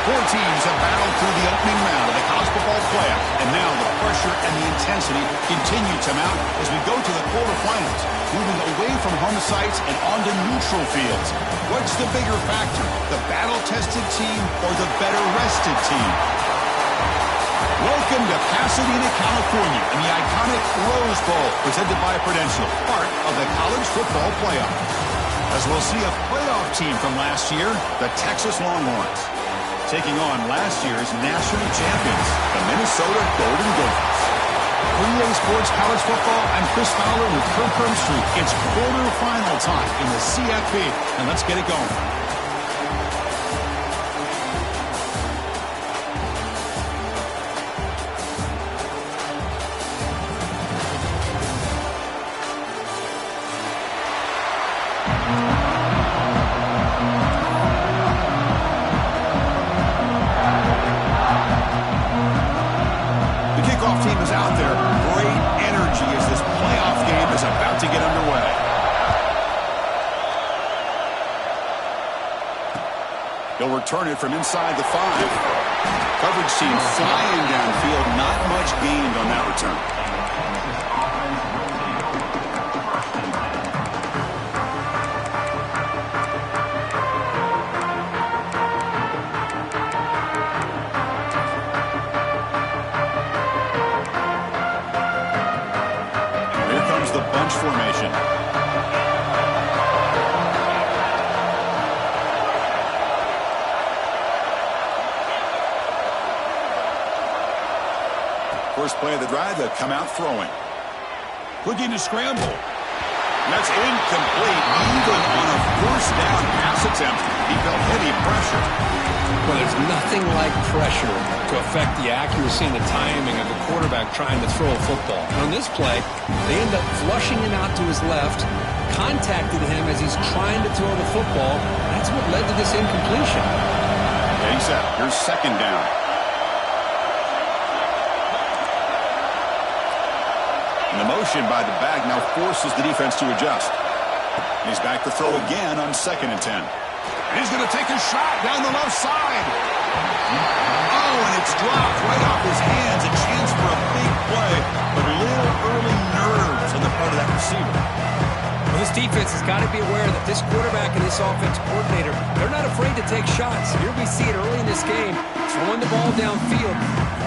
Four teams have battled through the opening round of the college football playoff, and now the pressure and the intensity continue to mount as we go to the quarterfinals, moving away from home sites and onto neutral fields. What's the bigger factor, the battle-tested team or the better-rested team? Welcome to Pasadena, California, in the iconic Rose Bowl, presented by Prudential, part of the college football playoff. As we'll see a playoff team from last year, the Texas Longhorns, taking on last year's national champions, the Minnesota Golden Gophers. For EA Sports College Football, I'm Chris Fowler with Kirk Herbstreit. It's quarterfinal time in the CFP, and let's get it going. Team is out there. Great energy as this playoff game is about to get underway. He'll return it from inside the 5. Coverage team flying downfield. Not much gained on that return. Formation. First play of the drive, they'll come out throwing. Looking to scramble. And that's incomplete, even on a first down pass attempt. He felt heavy pressure. Well, there's nothing like pressure to affect the accuracy and the timing of the quarterback trying to throw a football. And on this play, they end up flushing it out to his left, contacted him as he's trying to throw the football. That's what led to this incompletion. Yeah, he's set. Here's second down. And the motion by the back now forces the defense to adjust. He's back to throw again on 2nd and 10. He's going to take a shot down the left side. Oh, and it's dropped right off his hands. A chance for a big play, but a little early nerves on the part of that receiver. Well, this defense has got to be aware that this quarterback and this offensive coordinator, they're not afraid to take shots. Here we see it early in this game, throwing the ball downfield.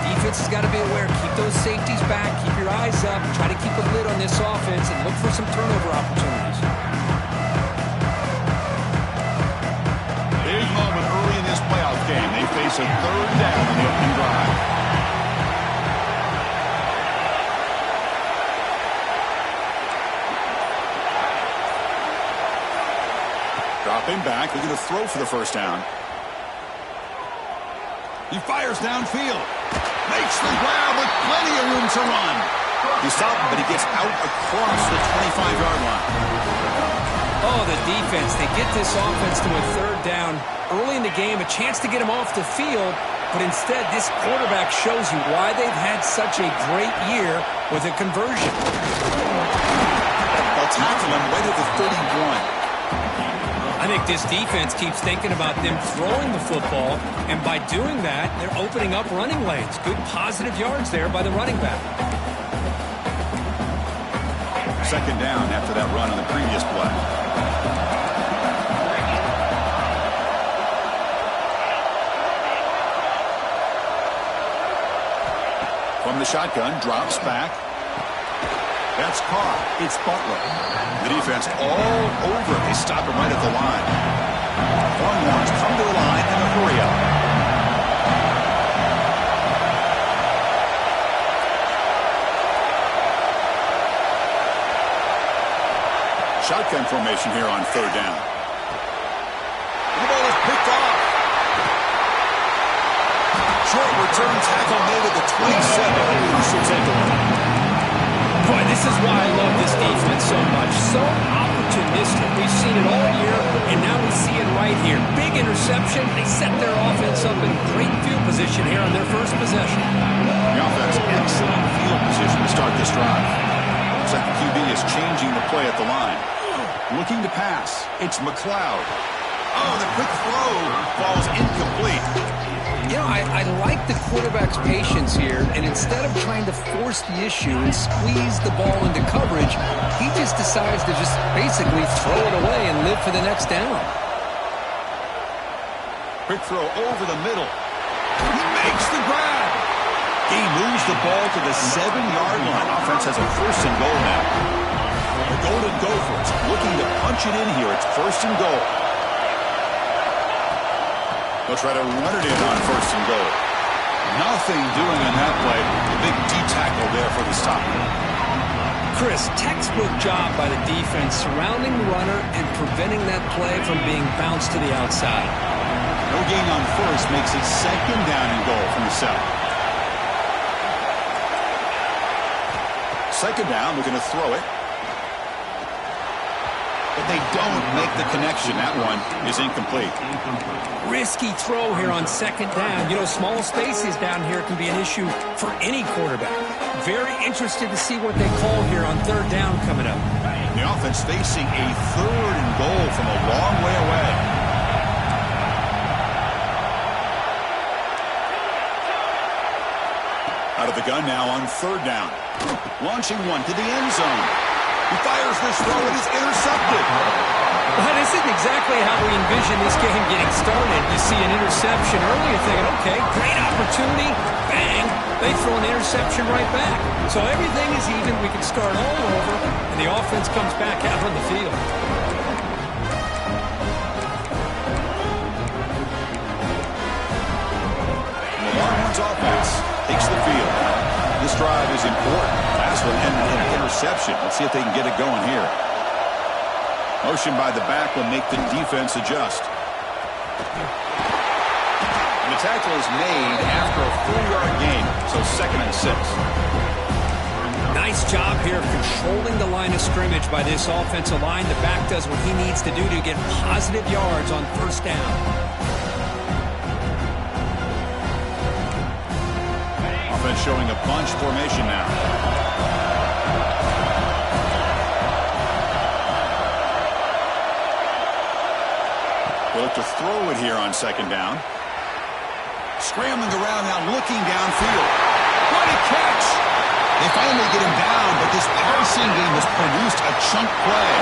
The defense has got to be aware. Keep those safeties back. Keep your eyes up. Try to keep a lid on this offense and look for some turnover opportunities. Big moment early in this playoff game. They face a third down in the opening drive. Dropping back, looking to throw for the first down. He fires downfield. Makes the grab with plenty of room to run. He's stopped, but he gets out across the 25-yard line. Oh, the defense. They get this offense to a third down early in the game, a chance to get him off the field, but instead this quarterback shows you why they've had such a great year with a conversion. They'll tackle him right at the 31. I think this defense keeps thinking about them throwing the football, and by doing that, they're opening up running lanes. Good positive yards there by the running back. Second down after that run on the previous play. From the shotgun, drops back. That's caught. It's Butler. The defense all over. They stop him right at the line. Longhorns come to the line in a hurry up. Shotgun formation here on third down. The ball is picked off. Short return tackle made at the 27. Should take a look. Boy, this is why I love this defense so much. So opportunistic. We've seen it all year, and now we see it right here. Big interception. They set their offense up in great field position here on their first possession. The offense, excellent field position to start this drive. Looks like the QB is changing the play at the line. Looking to pass. It's McLeod. Oh, the quick throw falls incomplete. You know, I like the quarterback's patience here, and instead of trying to force the issue and squeeze the ball into coverage, he just decides to just basically throw it away and live for the next down. Quick throw over the middle. He makes the grab. He moves the ball to the 7-yard line. Offense has a 1st and goal now. The Golden Gophers looking to punch it in here. It's 1st and goal. They'll try to run it in on 1st and goal. Nothing doing on that play. A big D-tackle there for the stop. Chris, textbook job by the defense surrounding the runner and preventing that play from being bounced to the outside. No gain on 1st makes it 2nd down and goal from the 7. 2nd down, they're going to throw it. But they don't make the connection. That one is incomplete. Risky throw here on 2nd down. You know, small spaces down here can be an issue for any quarterback. Very interested to see what they call here on 3rd down coming up. The offense facing a 3rd and goal from a long way away. Out of the gun now on 3rd down. Launching one to the end zone. He fires this throw and is intercepted. Well, this isn't exactly how we envision this game getting started. You see an interception early, you're thinking, okay, great opportunity. Bang. They throw an interception right back. So everything is even. We can start all over, and the offense comes back out on the field. And the Longhorns offense takes the field. This drive is important. Last one ended in an interception. Let's see if they can get it going here. Motion by the back will make the defense adjust. And the tackle is made after a 4-yard gain, so 2nd and 6. Nice job here of controlling the line of scrimmage by this offensive line. The back does what he needs to do to get positive yards on 1st down. Offense showing a bunch formation now. They look to throw it here on 2nd down. Scrambling around now, looking downfield. What a catch! They finally get him down, but this passing game has produced a chunk play.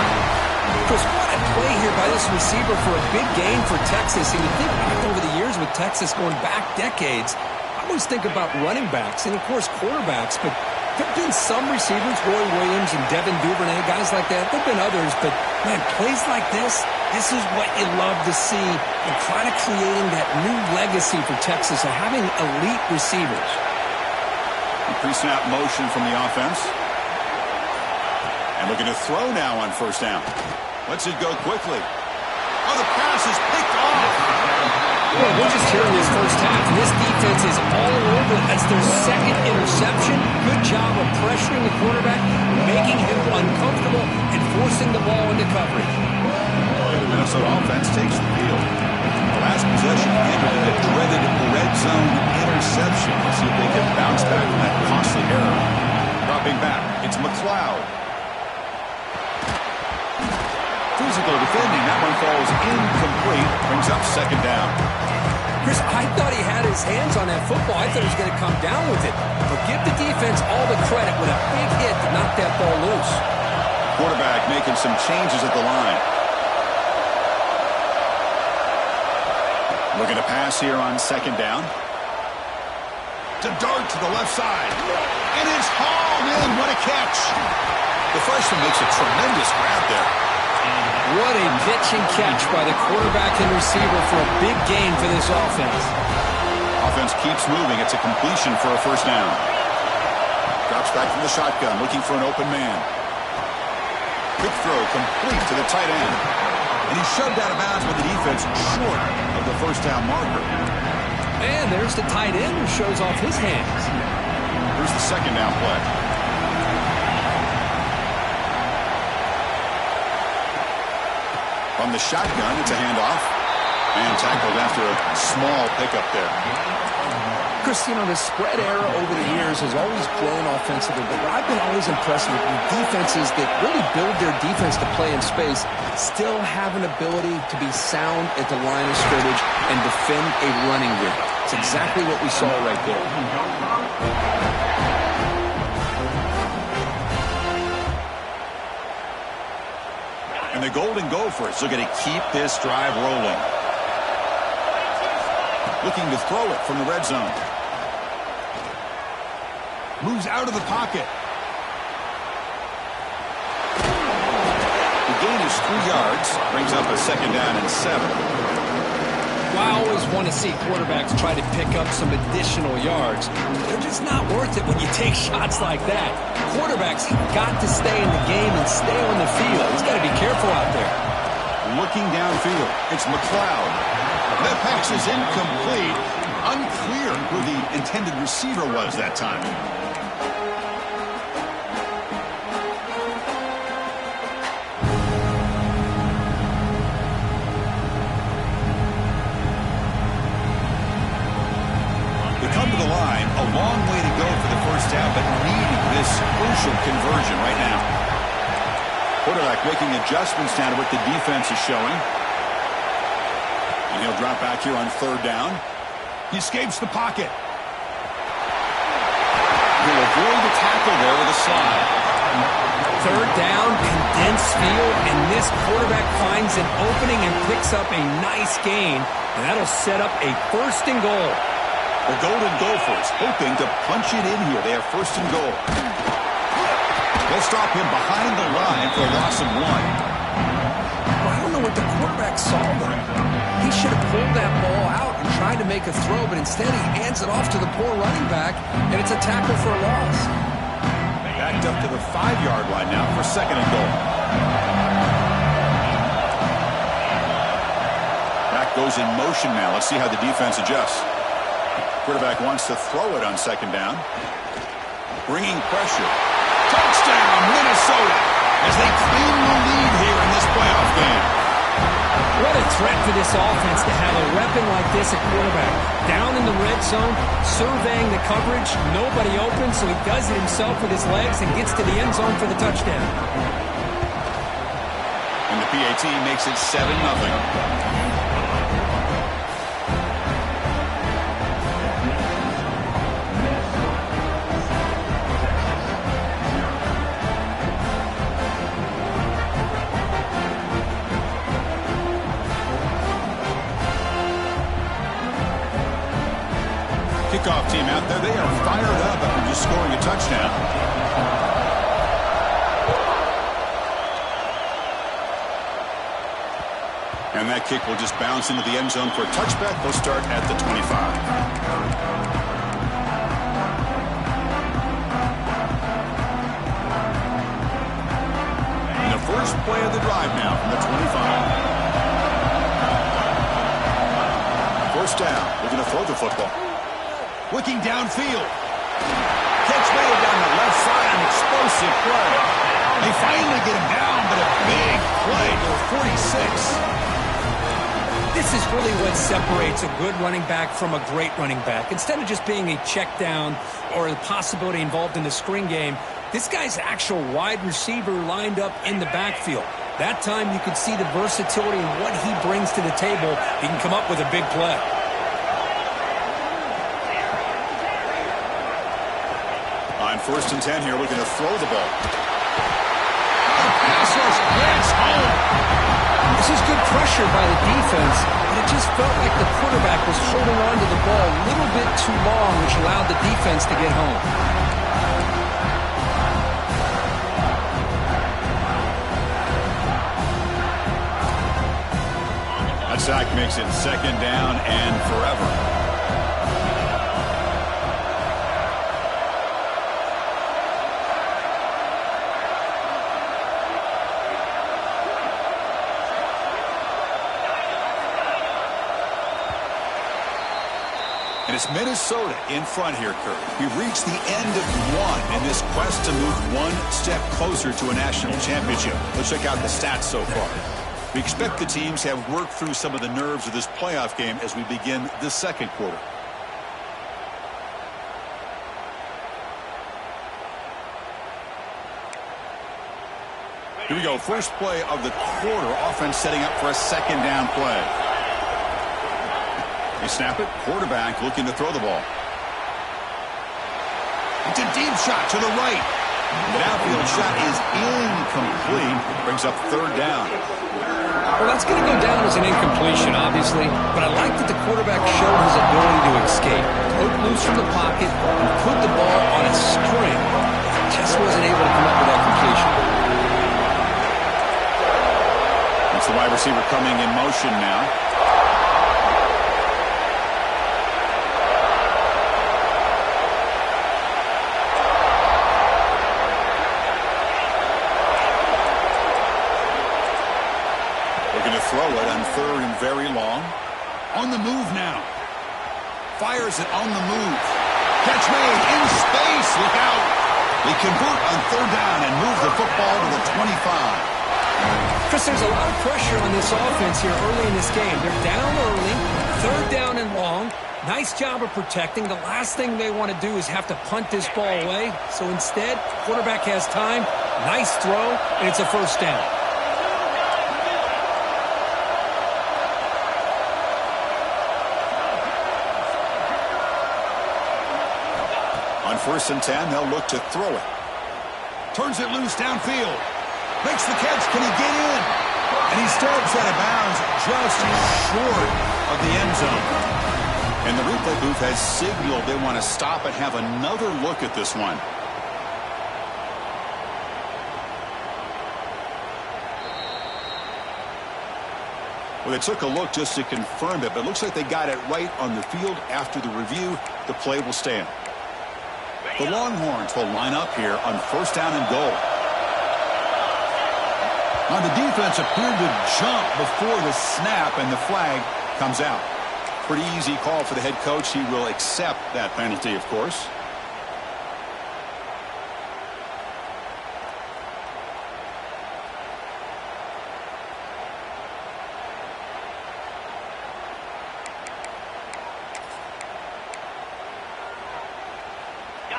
Chris, what a play here by this receiver for a big gain for Texas. And you think back over the years with Texas going back decades, I always think about running backs and, of course, quarterbacks, but there have been some receivers, Roy Williams and Devin Duvernay, guys like that. There have been others, but, man, plays like this is what you love to see and kind of creating that new legacy for Texas of having elite receivers. Pre-snap motion from the offense. And looking to throw now on 1st down. Lets it go quickly. Oh, the pass is picked off. Well, we're just here in this 1st half, and this defense is all over. That's their 2nd interception. Good job of pressuring the quarterback, making him uncomfortable, and forcing the ball into coverage. The Minnesota offense takes the field. The last possession ended in a dreaded red zone interception. Let's see if they can bounce back from that costly error. Dropping back, it's McLeod. Physical defending, that one falls incomplete. Brings up 2nd down. Chris, I thought he had his hands on that football. I thought he was going to come down with it. But give the defense all the credit with a big hit to knock that ball loose. Quarterback making some changes at the line. Looking to pass here on 2nd down. To dart to the left side. And it's hauled in. What a catch. The freshman makes a tremendous grab there. What a pitch and catch by the quarterback and receiver for a big gain for this offense. Offense keeps moving. It's a completion for a 1st down. Drops back from the shotgun, looking for an open man. Quick throw complete to the tight end. And he's shoved out of bounds with the defense short of the 1st down marker. And there's the tight end who shows off his hands. Here's the 2nd down play. From the shotgun, it's a handoff. And tackled after a small pickup there. Chris, you know, the spread era over the years has always grown offensively, but what I've been always impressed with defenses that really build their defense to play in space still have an ability to be sound at the line of scrimmage and defend a running game. It's exactly what we saw right there. And the Golden Gophers looking to keep this drive rolling. Looking to throw it from the red zone. Moves out of the pocket. The gain is 3 yards. Brings up a 2nd down and 7. Well, I always want to see quarterbacks try to pick up some additional yards. They're just not worth it when you take shots like that. Quarterbacks have got to stay in the game and stay on the field. He's got to be careful out there. Looking downfield, it's McLeod. That pass is incomplete. Unclear who the intended receiver was that time. They come to the line, a long way to go for the first down, but needing this crucial conversion right now. Quarterback making adjustments down to what the defense is showing. And he'll drop back here on 3rd down. He escapes the pocket. He'll avoid the tackle there with a slide. 3rd down, condensed field, and this quarterback finds an opening and picks up a nice gain, and that'll set up a 1st and goal. The Golden Gophers hoping to punch it in here. They have 1st and goal. They'll stop him behind the line for a loss of 1. Well, I don't know what the quarterback saw there. He should have pulled that ball out and tried to make a throw, but instead he hands it off to the poor running back, and it's a tackle for a loss. Backed up to the 5-yard line now for 2nd and goal. Back goes in motion now. Let's see how the defense adjusts. Quarterback wants to throw it on 2nd down. Bringing pressure. Touchdown, Minnesota, as they claim the lead here in this playoff game. What a threat for this offense to have a weapon like this at quarterback. Down in the red zone, surveying the coverage, nobody open, so he does it himself with his legs and gets to the end zone for the touchdown. And the PAT makes it 7-0. Kickoff team out there, they are fired up after just scoring a touchdown. And that kick will just bounce into the end zone for a touchback. They'll start at the 25. And the first play of the drive now from the 25. First down, they're going to throw the football. Looking downfield. Catch made down the left side, an explosive play. They finally get him down, but a big play to 46. This is really what separates a good running back from a great running back. Instead of just being a check down or the possibility involved in the screen game, this guy's actual wide receiver lined up in the backfield. That time you could see the versatility and what he brings to the table. He can come up with a big play. On 1st and 10 here, looking to throw the ball. The pass rush gets home. This is good pressure by the defense, but it just felt like the quarterback was holding on to the ball a little bit too long, which allowed the defense to get home. That sack makes it 2nd down and forever. And it's Minnesota in front here, Kurt. We've reached the end of 1 in this quest to move 1 step closer to a national championship. Let's check out the stats so far. We expect the teams have worked through some of the nerves of this playoff game as we begin the 2nd quarter. Here we go. First play of the quarter. Offense setting up for a second down play. They snap it. Quarterback looking to throw the ball. It's a deep shot to the right. The downfield shot is incomplete. Brings up third down. Well, that's going to go down as an incompletion, obviously. But I like that the quarterback showed his ability to escape. Broke loose from the pocket and put the ball on a string. Just wasn't able to come up with that completion. It's the wide receiver coming in motion now. Throw it on third and very long. On the move now. Fires it on the move. Catch made in space. Look out. They convert on third down and move the football to the 25. Chris, there's a lot of pressure on this offense here early in this game. They're down early, third down and long. Nice job of protecting. The last thing they want to do is have to punt this ball away. So instead, quarterback has time. Nice throw, and it's a first down. On 1st and 10, they'll look to throw it. Turns it loose downfield. Makes the catch. Can he get in? And he steps out of bounds just short of the end zone. And the replay booth has signaled they want to stop and have another look at this one. Well, they took a look just to confirm it, but it looks like they got it right on the field. After the review, the play will stand. The Longhorns will line up here on first down and goal. Now the defense appeared to jump before the snap, and the flag comes out. Pretty easy call for the head coach. He will accept that penalty, of course.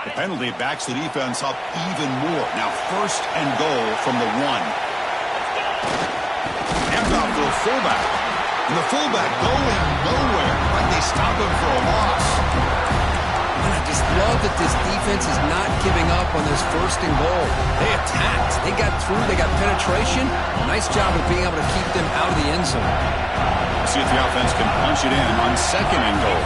The penalty backs the defense up even more. Now first and goal from the 1. Hands off to the fullback. And the fullback going nowhere. Like they stop him for a loss. And I just love that this defense is not giving up on this first and goal. They attacked. They got through. They got penetration. Nice job of being able to keep them out of the end zone. Let's see if the offense can punch it in on second and goal.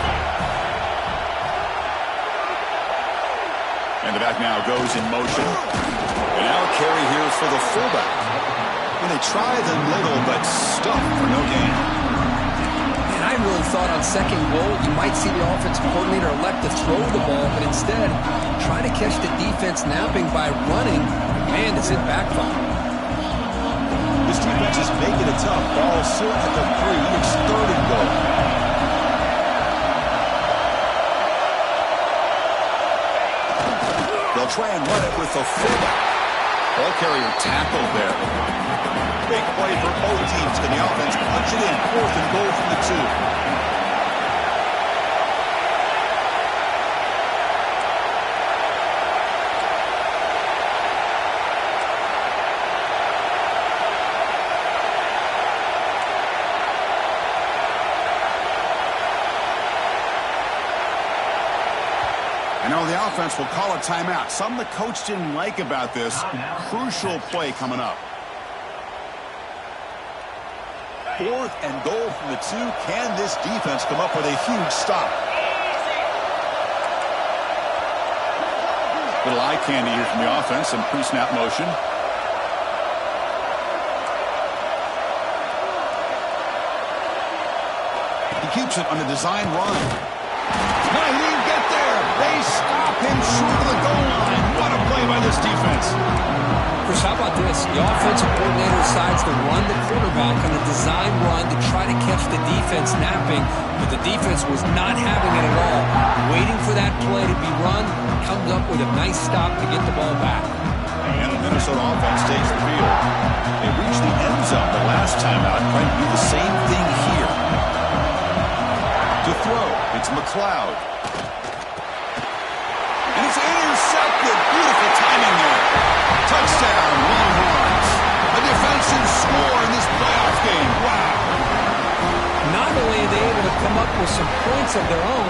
And the back now goes in motion. And now carry here for the fullback. And they try the middle, but stuffed for no gain. And I really thought on second goal you might see the offensive coordinator elect to throw the ball, but instead try to catch the defense napping by running. Man, does it backfire. This defense is making it tough. Ball still at the 3. It's third and goal. They'll try and run it with the fullback. Ball carrier tackled there. Big play for both teams. Can the offense punch it in? Fourth and goal from the 2. I know the offense will call a timeout. Something the coach didn't like about this. Crucial play coming up. Fourth and goal from the 2. Can this defense come up with a huge stop? Little eye candy here from the offense. Some pre-snap motion. He keeps it on a design run. No, he didn't get there. They stop him short of the goal line. What a play by this defense. Chris, how about this? The offensive coordinator decides to run the quarterback on a design run to try to catch the defense napping, but the defense was not having it at all. Waiting for that play to be run, comes up with a nice stop to get the ball back. And the Minnesota offense takes the field. They reached the end zone the last time out, trying to do the same thing here. To throw, it's McLeod. And it's intercepted. Beautiful timing there. Touchdown, Longhorns. A game. Wow. Not only are they able to come up with some points of their own,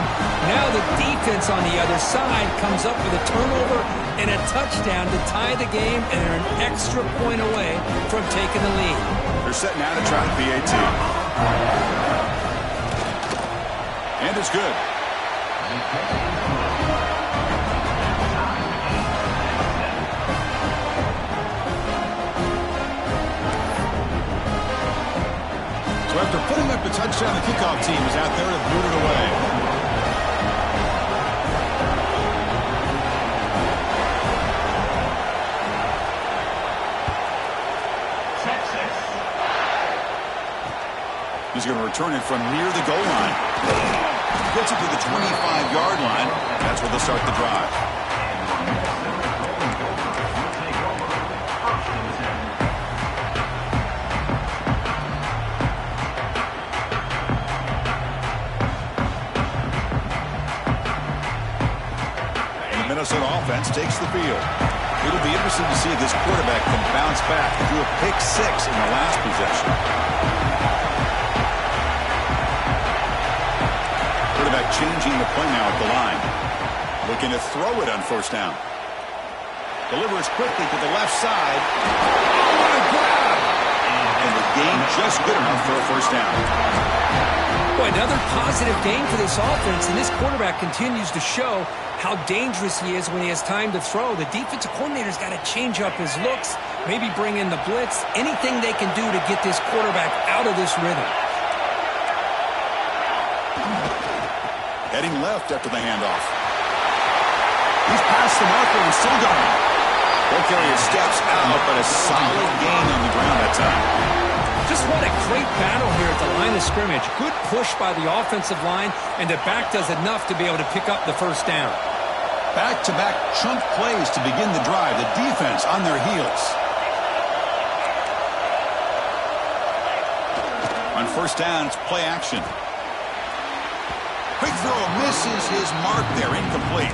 now the defense on the other side comes up with a turnover and a touchdown to tie the game, and they're an extra point away from taking the lead. They're setting out to try the PAT. And it's good. So after putting up the touchdown, the kickoff team is out there to boot it away. He's going to return it from near the goal line. Gets it to the 25-yard line. That's where they'll start the drive. And the Minnesota offense takes the field. It'll be interesting to see if this quarterback can bounce back and do a pick six in the last possession. Quarterback changing the play now at the line. Looking to throw it on first down. Delivers quickly to the left side. Oh, what a grab! And the game just good enough for a first down. Boy, another positive game for this offense, and this quarterback continues to show how dangerous he is when he has time to throw. The defensive coordinator's got to change up his looks, maybe bring in the blitz, anything they can do to get this quarterback out of this rhythm. Heading left after the handoff. He's past the marker and still going. Both areas steps out, but a solid gain on the ground that time. Just what a great battle here at the line of scrimmage. Good push by the offensive line, and the back does enough to be able to pick up the first down. Back-to-back chunk plays to begin the drive. The defense on their heels. On first down, it's play action. Quick throw misses his mark there, incomplete.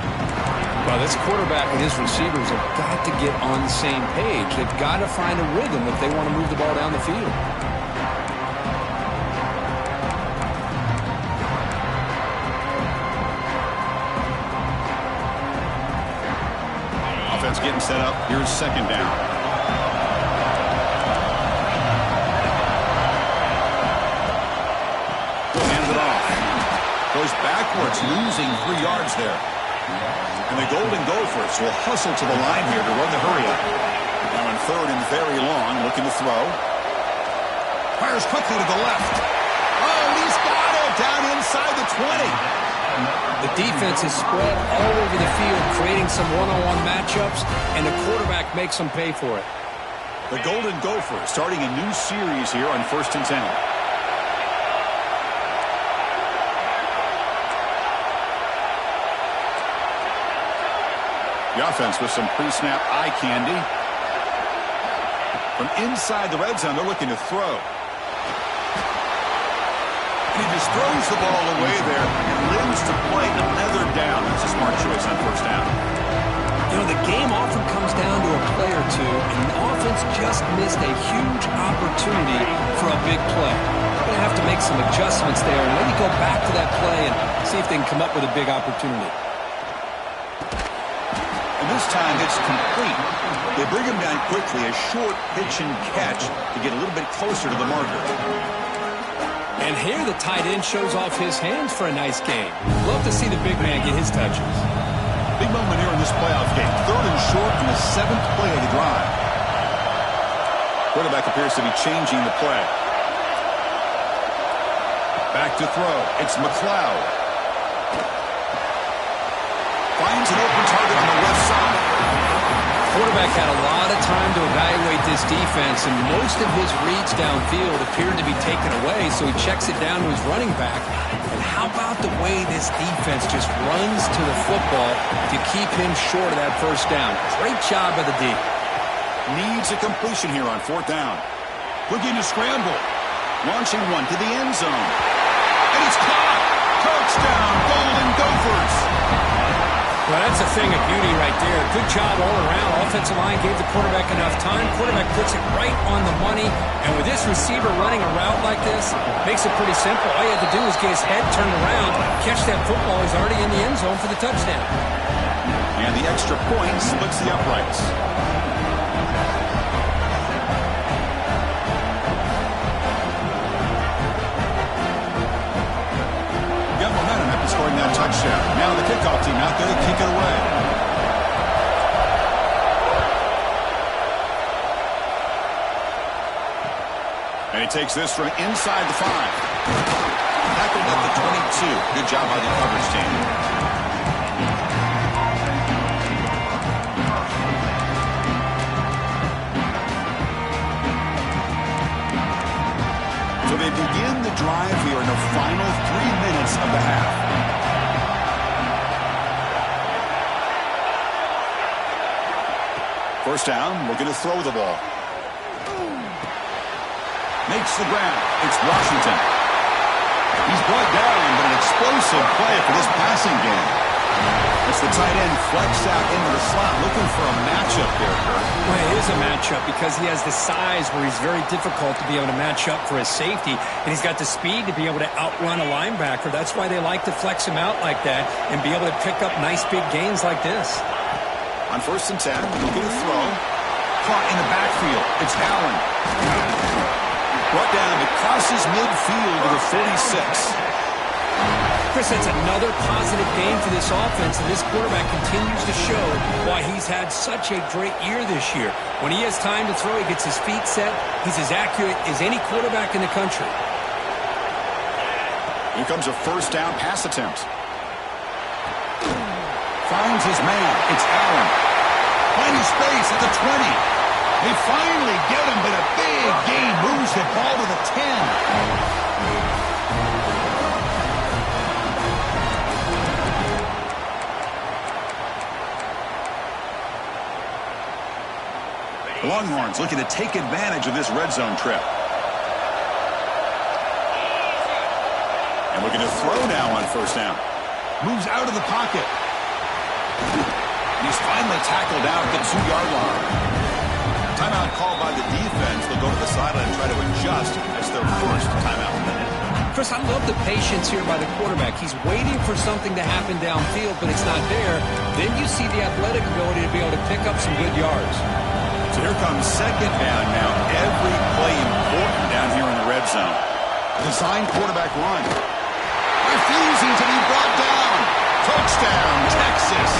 Well, this quarterback and his receivers have got to get on the same page. They've got to find a rhythm if they want to move the ball down the field. Offense getting set up. Here's second down. Hands it off. Goes backwards, losing 3 yards there. And the Golden Gophers will hustle to the line here to run the hurry-up. Now on third and very long, looking to throw. Fires quickly to the left. Oh, he's got it down inside the 20. The defense is spread all over the field, creating some one-on-one matchups, and the quarterback makes them pay for it. The Golden Gophers starting a new series here on 1st and 10. The offense with some pre-snap eye candy. From inside the red zone, they're looking to throw. He just throws the ball away there and lives to play another down. That's a smart choice on first down. You know, the game often comes down to a play or two, and the offense just missed a huge opportunity for a big play. They're going to have to make some adjustments there and maybe go back to that play and see if they can come up with a big opportunity. And this time it's complete. They bring him down quickly, a short pitch and catch to get a little bit closer to the marker. And here the tight end shows off his hands for a nice game. Love to see the big man get his touches. Big moment here in this playoff game. Third and short in the 7th play of the drive. Quarterback appears to be changing the play. Back to throw. It's McLeod. Finds an open target on the left side. Quarterback had a lot of time to evaluate this defense, and most of his reads downfield appeared to be taken away, so he checks it down to his running back. And how about the way this defense just runs to the football to keep him short of that first down? Great job by the D. Needs a completion here on 4th down. Looking to scramble. Launching one to the end zone. And it's caught. Touchdown, Golden Gophers. Well, that's a thing of beauty right there. Good job all around. Offensive line gave the quarterback enough time. Quarterback puts it right on the money. And with this receiver running a route like this, makes it pretty simple. All you have to do is get his head turned around, catch that football. He's already in the end zone for the touchdown. And the extra point splits the uprights. Scoring that touchdown. Now the kickoff team out there to kick it away. And he takes this from inside the 5. Tackled at the 22. Good job by the coverage team. So they begin the drive here in the final 3 minutes of the half. First down, we're going to throw the ball. Makes the grab. It's Washington. He's brought down, but an explosive play for this passing game. It's the tight end flexed out into the slot, looking for a matchup there, Kurt. Well, it is a matchup because he has the size where he's very difficult to be able to match up for his safety, and he's got the speed to be able to outrun a linebacker. That's why they like to flex him out like that and be able to pick up nice big gains like this. On 1st and 10, looking to throw. Caught in the backfield. It's Allen. Brought down. It crosses midfield to the 46. Chris, that's another positive game for this offense, and this quarterback continues to show why he's had such a great year this year. When he has time to throw, he gets his feet set. He's as accurate as any quarterback in the country. Here comes a first down pass attempt. Finds his man. It's Allen. Finding space at the 20. They finally get him, but a big gain moves the ball to the 10. The Longhorns looking to take advantage of this red zone trip. And looking to throw now on first down. Moves out of the pocket. He's finally tackled out at the 2-yard line. Timeout called by the defense. They'll go to the sideline and try to adjust. That's their first timeout. Chris, I love the patience here by the quarterback. He's waiting for something to happen downfield, but it's not there. Then you see the athletic ability to be able to pick up some good yards. So here comes second down now. Every play important down here in the red zone. Design quarterback run. Refusing to be brought down. Touchdown, Texas.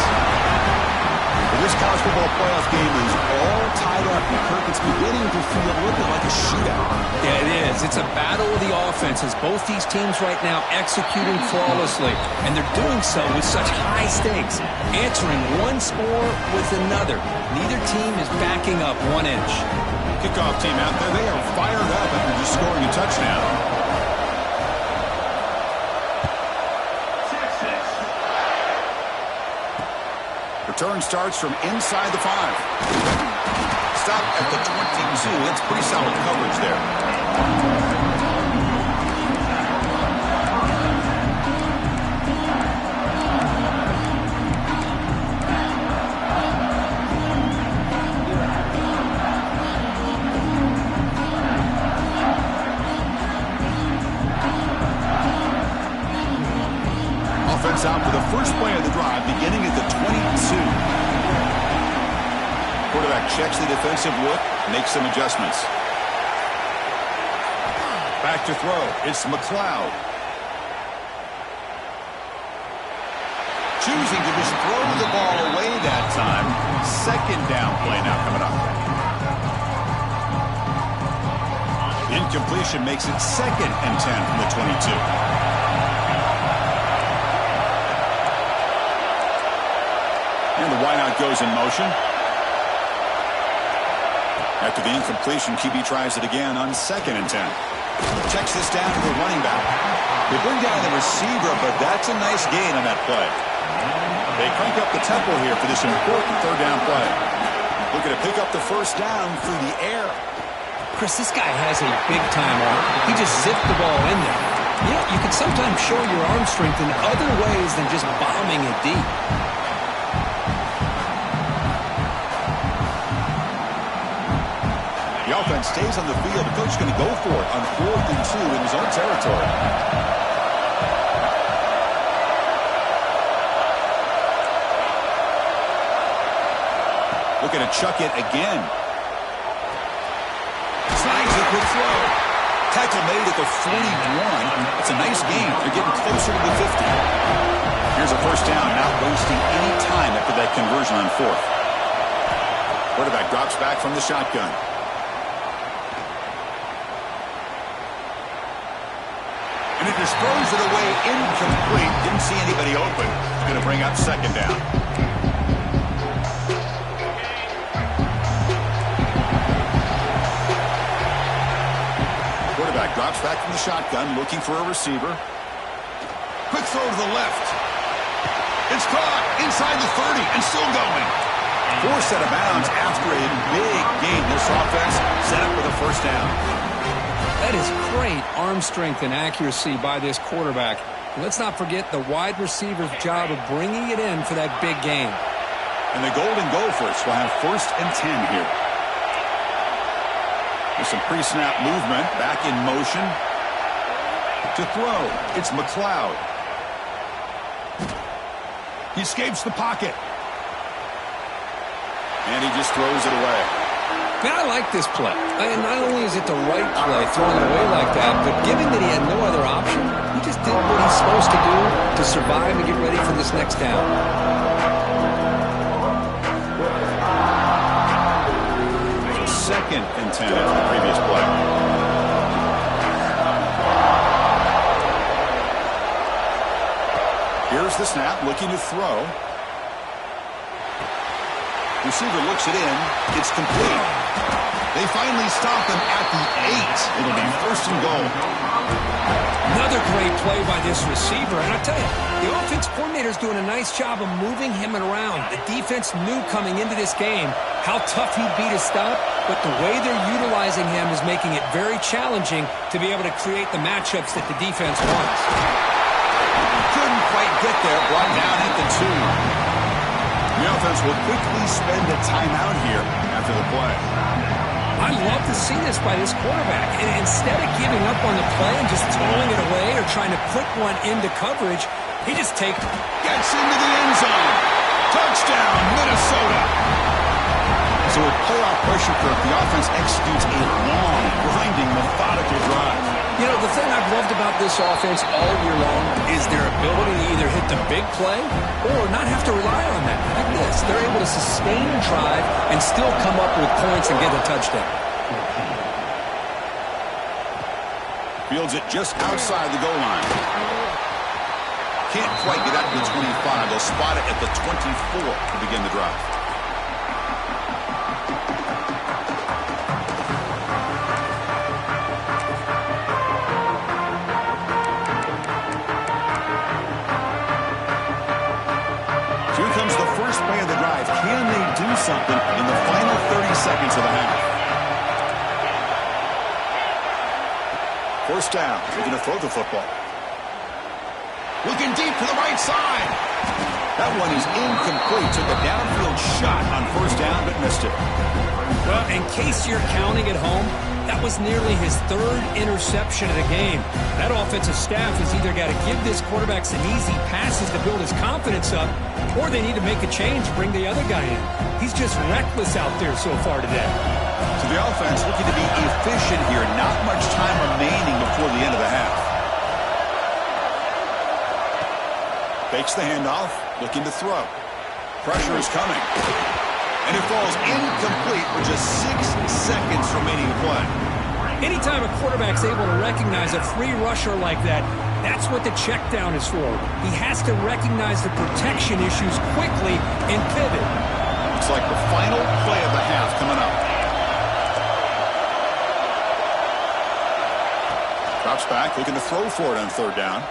This college football playoff game is all tied up. And Kirk, it's beginning to feel a little bit like a shootout. Yeah, it is. It's a battle of the offenses. Both these teams right now executing flawlessly. And they're doing so with such high stakes. Answering one score with another. Neither team is backing up 1 inch. Kickoff team out there. They are fired up after just scoring a touchdown. Return starts from inside the 5. Stop at the 22. That's pretty solid coverage there. Offense out for the first play of the drive, beginning at the 22. Quarterback checks the defensive look, makes some adjustments. Back to throw. It's McLeod. Choosing to just throw the ball away that time. Second down play now coming up. Incompletion makes it 2nd and 10 from the 22. And the wideout goes in motion. After the incompletion, QB tries it again on 2nd and 10. Checks this down to the running back. They bring down the receiver, but that's a nice gain on that play. They crank up the tempo here for this important 3rd down play. Looking to pick up the first down through the air. Chris, this guy has a big-time arm. He just zipped the ball in there. You know, you can sometimes show your arm strength in other ways than just bombing it deep. and stays on the field. The coach is going to go for it on 4th and 2 in his own territory. Looking to chuck it again. Snags it with throw. Tackle made at the 41. It's a nice gain. They're getting closer to the 50. Here's a first down, not wasting any time after that conversion on 4th. Quarterback drops back from the shotgun. And it just throws it away incomplete. Didn't see anybody open. It's going to bring up second down. Quarterback drops back from the shotgun, looking for a receiver. Quick throw to the left. It's caught inside the 30 and still going. Forced out of bounds after a big gain. This offense set up with a first down. That is great arm strength and accuracy by this quarterback. Let's not forget the wide receiver's job of bringing it in for that big gain. And the Golden Gophers will have 1st and 10 here. With some pre-snap movement, back in motion. To throw, it's McLeod. He escapes the pocket. And he just throws it away. Man, I like this play. And not only is it the right play, throwing it away like that, but given that he had no other option, he just did what he's supposed to do to survive and get ready for this next down. So 2nd and 10 after the previous play. Here's the snap, looking to throw. Receiver looks it in. It's complete. They finally stop him at the 8. It'll be 1st and goal. Another great play by this receiver. And I tell you, the offense coordinator is doing a nice job of moving him around. The defense knew coming into this game how tough he'd be to stop, but the way they're utilizing him is making it very challenging to be able to create the matchups that the defense wants. Couldn't quite get there. Brought down at the 2. The offense will quickly spend a timeout here after the play. I love to see this by this quarterback. And instead of giving up on the play and just throwing it away or trying to put one into coverage, he just gets into the end zone. Touchdown, Minnesota. So with playoff pressure curve, the offense executes a long, grinding, methodical drive. You know, the thing I've loved about this offense all year long is their ability to either hit the big play or not have to rely on that. Like this, they're able to sustain a drive and still come up with points and get a touchdown. Fields it just outside the goal line. Can't quite get out to the 25. They'll spot it at the 24 to begin the drive. Can they do something in the final 30 seconds of the half? First down. They're going to throw the football. Looking deep to the right side. That one is incomplete. Took a downfield shot on first down, but missed it. Well, in case you're counting at home, that was nearly his 3rd interception of the game. That offensive staff has either got to give this quarterback some easy passes to build his confidence up, or they need to make a change, bring the other guy in. He's just reckless out there so far today. So the offense looking to be efficient here. Not much time remaining before the end of the half. Fakes the handoff, looking to throw. Pressure is coming. And it falls incomplete with just 6 seconds remaining to play. Anytime a quarterback's able to recognize a free rusher like that, that's what the check down is for. He has to recognize the protection issues quickly and pivot. Looks like the final play of the half coming up. Drops back, looking to throw for it on 3rd down.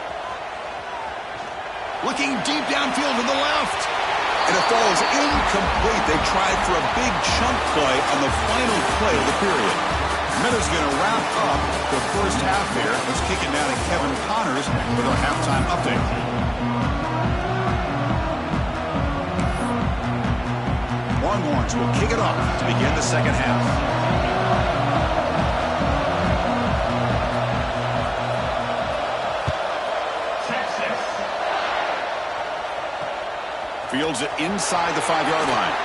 Looking deep downfield to the left. And it falls incomplete. They tried for a big chunk play on the final play of the period. Miller's going to wrap up the first half here. Let's kick it down to Kevin Connors with our halftime update. Longhorns will kick it off to begin the second half. Fields it inside the 5-yard line.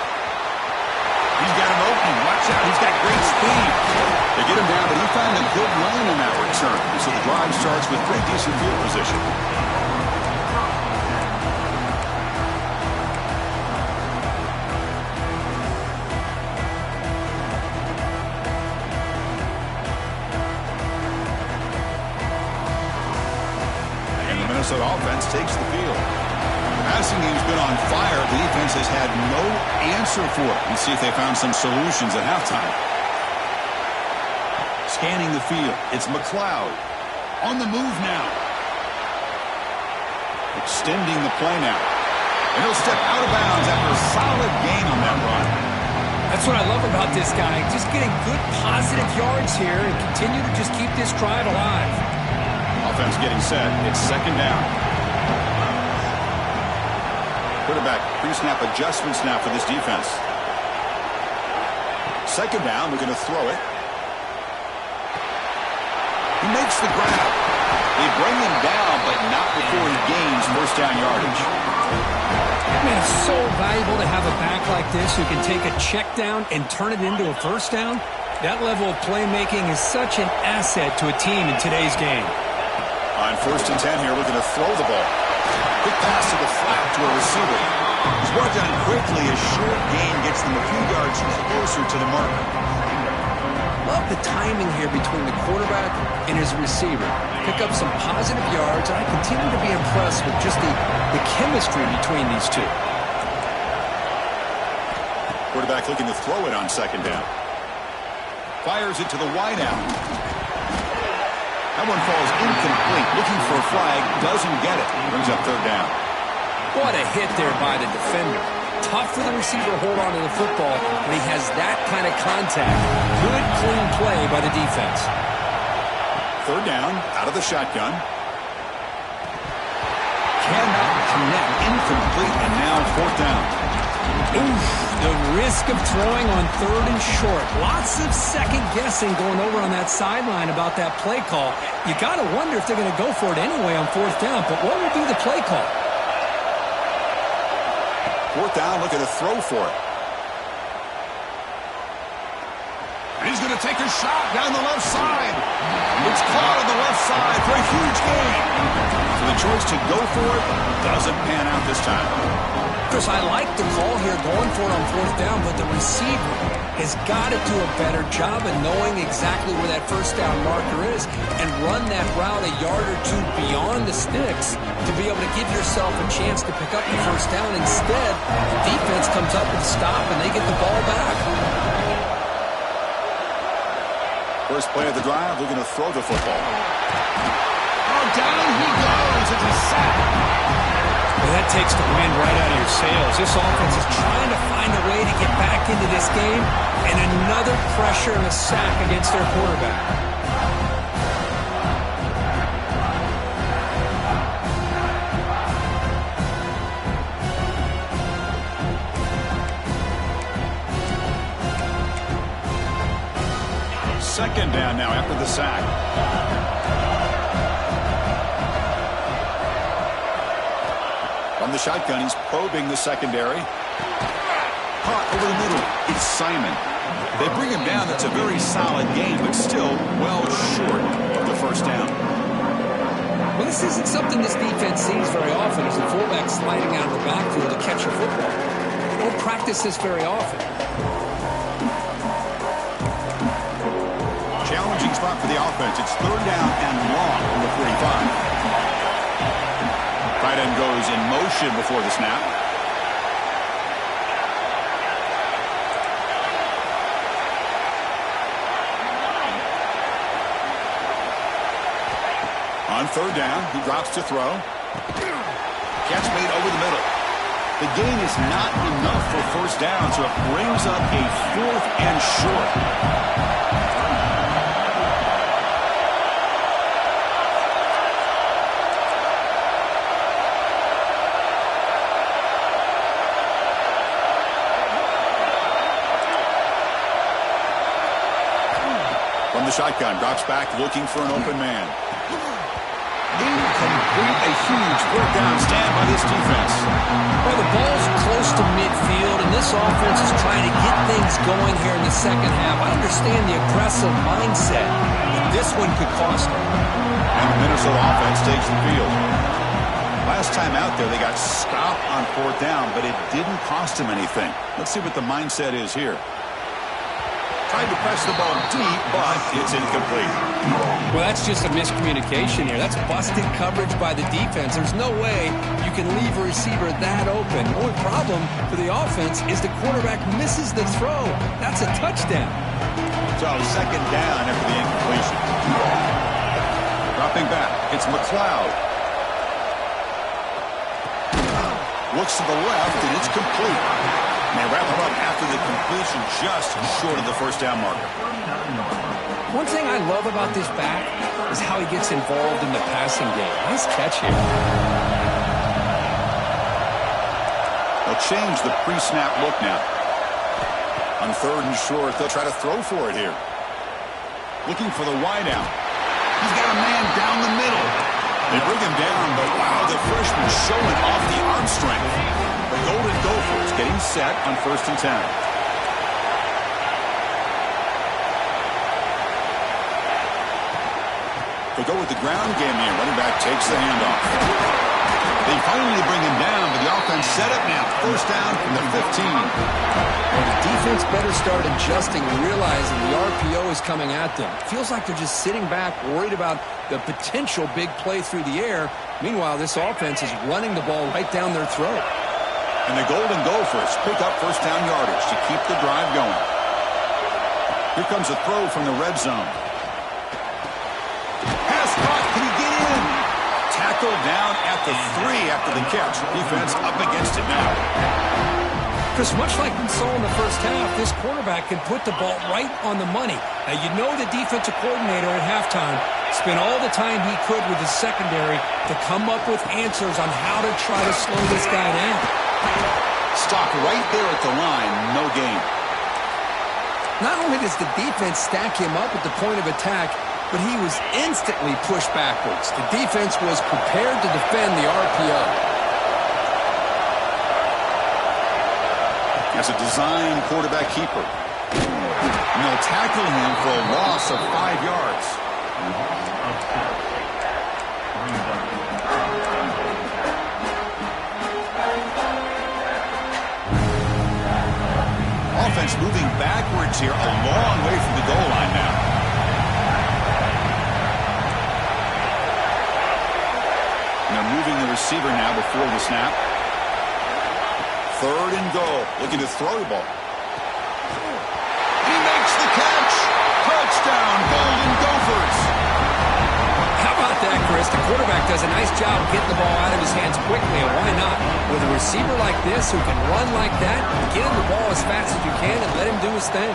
He's got an opening. Watch out. He's got great speed. They get him down, but he found a good lane in that return. So the drive starts with pretty decent field position. And the Minnesota offense takes the field. Passing game's been on fire. The defense has had no answer for it. Let's see if they found some solutions at halftime. Scanning the field. It's McLeod. On the move now. Extending the play now. And he'll step out of bounds after a solid gain on that run. That's what I love about this guy. Just getting good positive yards here and continue to just keep this drive alive. Offense getting set. It's second down. Quarterback pre-snap adjustments now for this defense. Second down, we're going to throw it. He makes the grab. They bring him down, but not before he gains first down yardage. Man, it's so valuable to have a back like this who can take a check down and turn it into a first down. That level of playmaking is such an asset to a team in today's game. On 1st and 10 here, we're going to throw the ball. Quick pass to the flat to a receiver. He's brought down quickly. A short gain gets them a few yards closer to the marker. Love the timing here between the quarterback and his receiver. Pick up some positive yards, and I continue to be impressed with just the chemistry between these two. Quarterback looking to throw it on second down. Fires it to the wideout. That one falls incomplete. Looking for a flag. Doesn't get it. Brings up third down. What a hit there by the defender. Tough for the receiver to hold on to the football when he has that kind of contact. Good, clean play by the defense. Third down, out of the shotgun. Cannot connect. Incomplete, and now fourth down. Oof, the risk of throwing on third and short. Lots of second guessing going over on that sideline about that play call. You got to wonder if they're going to go for it anyway on fourth down, but what will be the play call? Fourth down, looking to throw for it. And he's going to take a shot down the left side. It's caught on the left side for a huge gain. So the choice to go for it doesn't pan out this time. Chris, I like the call here going for it on fourth down, but the receiver has got to do a better job of knowing exactly where that first down marker is and run that route a yard or two beyond the sticks to be able to give yourself a chance to pick up the first down. Instead, the defense comes up with a stop and they get the ball back. First play of the drive, they're going to throw the football. Oh, down he goes. It's a sack. Well, that takes the wind right out of your sails. This offense is trying to find a way to get back into this game, and another pressure and a sack against their quarterback. Second down now after the sack. From the shotgun, he's probing the secondary. Caught over the middle. It's Simon. They bring him down. That's a very solid game, but still well short of the first down. Well, this isn't something this defense sees very often, as the fullback sliding out of the backfield to catch a football. They don't practice this very often. Challenging spot for the offense. It's third down and long from the 45. Tight end goes in motion before the snap. On third down, he drops to throw. Catch made over the middle. The gain is not enough for first down, so it brings up a fourth and short. From the shotgun, drops back looking for an open man. Incomplete. complete a huge fourth down stand by this defense. Well, the ball's close to midfield, and this offense is trying to get things going here in the second half. I understand the aggressive mindset, but this one could cost them. And the Minnesota offense takes the field. Last time out there, they got stopped on fourth down, but it didn't cost them anything. Let's see what the mindset is here. Tried to press the ball deep, but it's incomplete. Well, that's just a miscommunication here. That's busted coverage by the defense. There's no way you can leave a receiver that open. The only problem for the offense is the quarterback misses the throw. That's a touchdown. So second down after the incompletion. Dropping back, it's McLeod. Looks to the left, and it's complete. And they wrap him up after the completion, just short of the first down marker. One thing I love about this back is how he gets involved in the passing game. Nice catch here. They'll change the pre-snap look now. On third and short, they'll try to throw for it here. Looking for the wideout. He's got a man down the middle. They bring him down, but wow, the freshman showing off the arm strength. The Golden Gophers getting set on 1st and 10. They go with the ground game here. Running back takes the handoff. They finally bring him down, but the offense set up now. First down from the 15. Well, the defense better start adjusting and realizing the RPO is coming at them. Feels like they're just sitting back, worried about the potential big play through the air. Meanwhile, this offense is running the ball right down their throat. And the Golden Gophers pick up first down yardage to keep the drive going. Here comes a throw from the red zone. Pass caught. Can he get in? Tackled down at the 3 after the catch. Defense up against it now. Chris, much like we saw in the first half, this quarterback can put the ball right on the money. Now, you know the defensive coordinator at halftime spent all the time he could with his secondary to come up with answers on how to try to slow this guy down. Stop right there at the line, no gain. Not only does the defense stack him up at the point of attack, but he was instantly pushed backwards. The defense was prepared to defend the RPO. As a design quarterback keeper. And they'll tackle him for a loss of 5 yards. Offense moving backwards here, a long way from the goal line now. And they're moving the receiver now before the snap. Third and goal, looking to throw the ball. He makes the catch. Touchdown, Golden Gophers. How about that, Chris? The quarterback does a nice job getting the ball out of his hands quickly, and why not? With a receiver like this who can run like that, get him the ball as fast as you can and let him do his thing.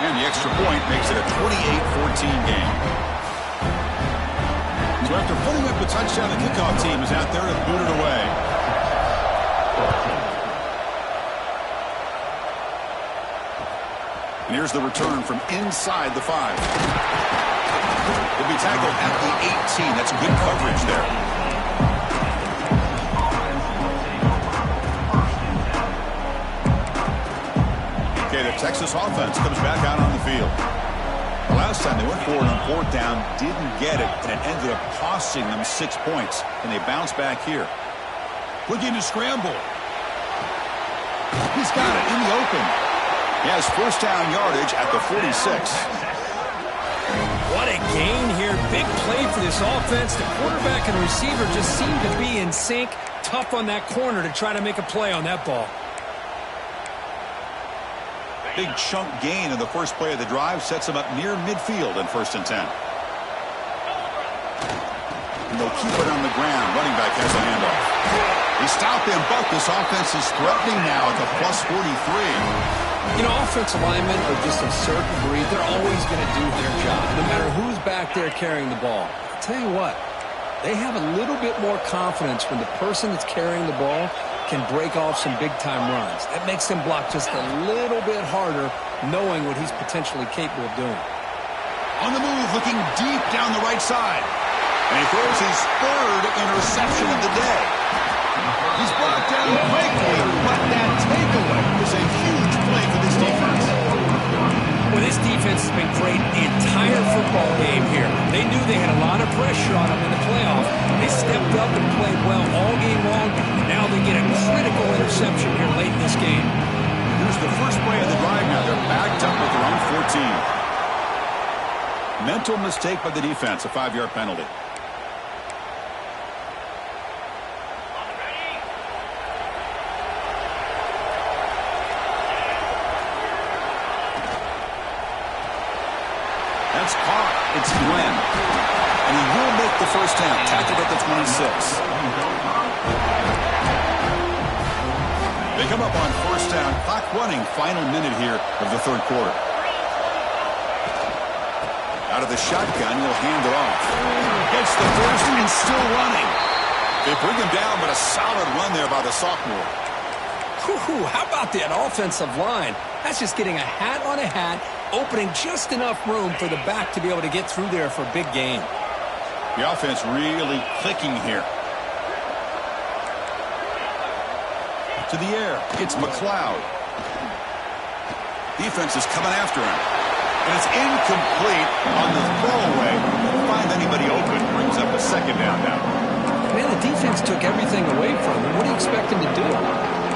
And the extra point makes it a 28-14 game. So after putting up a touchdown, the kickoff team is out there and booted away. And here's the return from inside the 5. He'll be tackled at the 18. That's good coverage there. Okay, the Texas offense comes back out on the field. The last time they went for it on fourth down, didn't get it, and it ended up costing them 6 points. And they bounce back here. Looking to scramble. He's got it in the open. He has first down yardage at the 46. What a gain here. Big play for this offense. The quarterback and receiver just seem to be in sync. Tough on that corner to try to make a play on that ball. Big chunk gain in the first play of the drive sets him up near midfield in 1st and 10. And they'll keep it on the ground. Running back has a handoff. They stop him, but this offense is threatening now at the plus 43. You know, offensive linemen are just a certain breed. They're always going to do their job, no matter who's back there carrying the ball. I'll tell you what, they have a little bit more confidence when the person that's carrying the ball can break off some big-time runs. That makes them block just a little bit harder, knowing what he's potentially capable of doing. On the move, looking deep down the right side. And he throws his third interception of the day. He's brought down quickly, but that takeaway is a huge play for this defense. Well, this defense has been great the entire football game here. They knew they had a lot of pressure on them in the playoff. They stepped up and played well all game long, and now they get a critical interception here late in this game. Here's the first play of the drive now. They're backed up with their own 14. Mental mistake by the defense, a 5-yard penalty. That's caught. It's Glenn. And he will make the first down. Tackled at the 26. They come up on first down. Clock running. Final minute here of the third quarter. Out of the shotgun, he'll hand it off. Gets the first and still running. They bring him down, but a solid run there by the sophomore. How about that offensive line? That's just getting a hat on a hat, opening just enough room for the back to be able to get through there for a big gain. The offense really clicking here. To the air, it's McLeod. Defense is coming after him. And it's incomplete on the throwaway. Can't find anybody open. Brings up a second down now. Man, the defense took everything away from him. What do you expect him to do?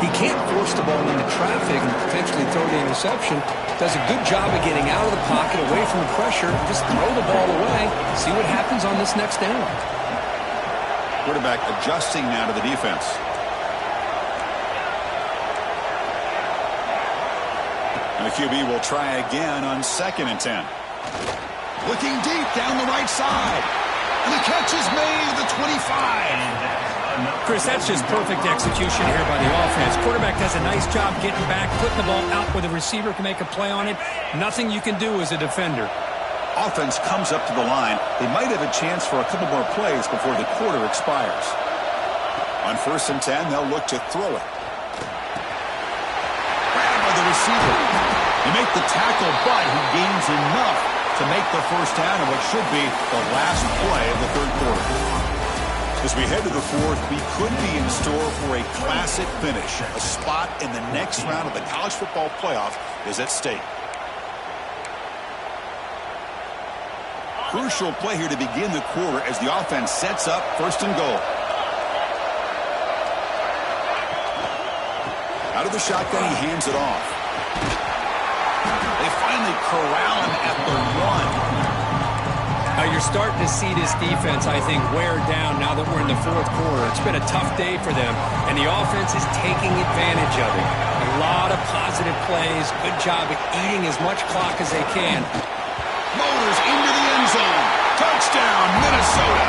He can't force the ball into traffic and potentially throw the interception. Does a good job of getting out of the pocket, away from the pressure. Just throw the ball away. See what happens on this next down. Quarterback adjusting now to the defense. And the QB will try again on 2nd and 10. Looking deep down the right side. And the catch is made at the 25. Chris, that's just perfect execution here by the offense. Quarterback does a nice job getting back, putting the ball out where the receiver can make a play on it. Nothing you can do as a defender. Offense comes up to the line. They might have a chance for a couple more plays before the quarter expires. On 1st and 10, they'll look to throw it. Grabbed by the receiver. They make the tackle, but he gains enough to make the first down in what should be the last play of the third quarter. As we head to the fourth, we could be in store for a classic finish. A spot in the next round of the college football playoff is at stake. Crucial play here to begin the quarter as the offense sets up 1st and goal. Out of the shotgun, he hands it off. They finally corral him at the 1. You're starting to see this defense, I think, wear down now that we're in the fourth quarter. It's been a tough day for them, and the offense is taking advantage of it. A lot of positive plays, good job at eating as much clock as they can. Motors into the end zone. Touchdown, Minnesota.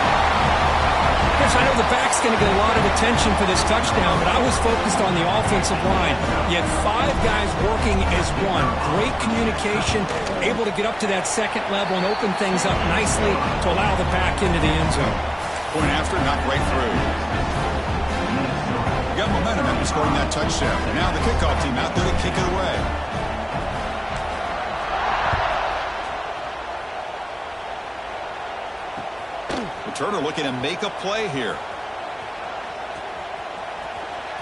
Chris, I know the back's going to get a lot of attention for this touchdown, but I was focused on the offensive line. You had 5 guys working as one. Great communication, able to get up to that second level and open things up nicely to allow the back into the end zone. Point after, not right through. We got momentum after scoring that touchdown. Now the kickoff team out there to kick it away. Turner looking to make a play here.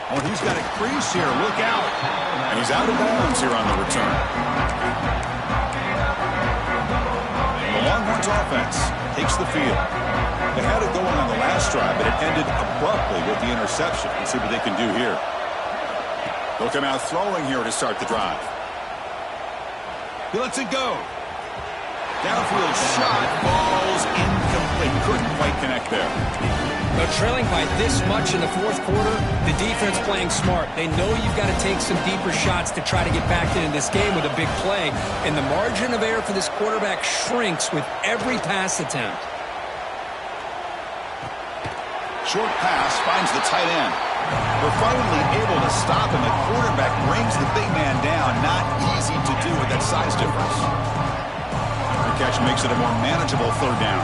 Oh, he's got a crease here. Look out. And he's out of bounds here on the return. The Longhorns offense takes the field. They had it going on the last drive, but it ended abruptly with the interception. Let's see what they can do here. They'll come out throwing here to start the drive. He lets it go. Downfield shot falls incomplete. Couldn't quite connect there. They're trailing by this much in the fourth quarter. The defense playing smart. They know you've got to take some deeper shots to try to get back into this game with a big play. And the margin of error for this quarterback shrinks with every pass attempt. Short pass finds the tight end. They're finally able to stop him. The quarterback brings the big man down. Not easy to do with that size difference. The catch makes it a more manageable third down.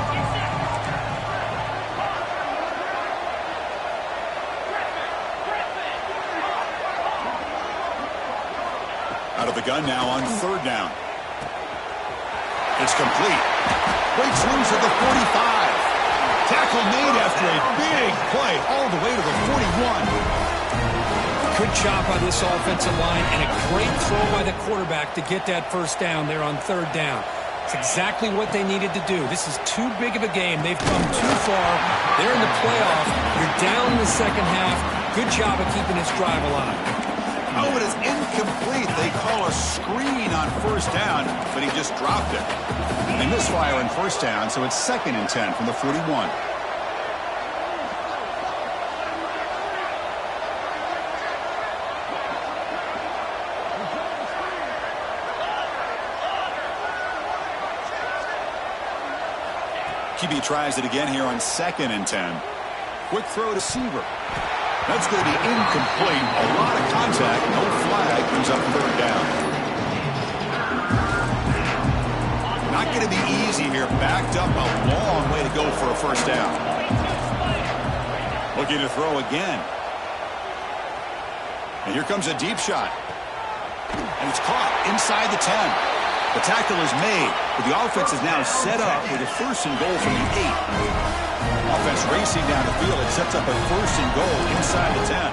Out of the gun now on 3rd down. It's complete. Breaks loose at the 45. Tackle made after a big play all the way to the 41. Good job by this offensive line and a great throw by the quarterback to get that first down there on third down. It's exactly what they needed to do. This is too big of a game. They've come too far. They're in the playoff. You're down in the second half. Good job of keeping this drive alive. Oh, it is incomplete. They call a screen on first down, but he just dropped it. They misfire in first down, so it's 2nd and 10 from the 41. QB tries it again here on 2nd and 10. Quick throw to Seaver. That's going to be incomplete. A lot of contact. No flag. Brings up third down. Not going to be easy here. Backed up a long way to go for a first down. Looking to throw again. And here comes a deep shot. And it's caught inside the 10. The tackle is made, but the offense is now set up with a 1st and goal from the 8. Offense racing down the field. It sets up a 1st and goal inside the 10.